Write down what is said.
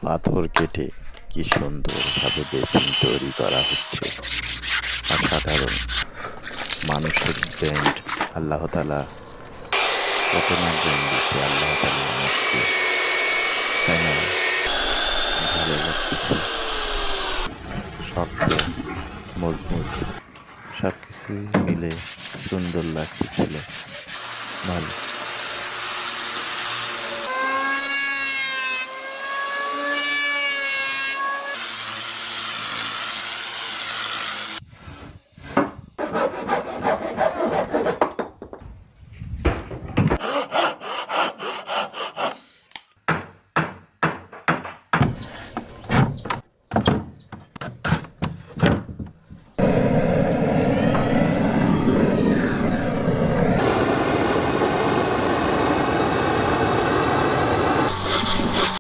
পাথর কেটে কি সুন্দরভাবে বেসিন তৈরি করা হচ্ছে। অসাধারণ। মানুষের ব্রেন্ড আল্লাহ তাআলা কত না ব্রেন দিছে আল্লাহ তাআলা মানুষকে, তাই না? ভালো লাগতেছে, শক্ত, মজবুত, সবকিছুই মিলে সুন্দর লাগতেছিল। ভালো।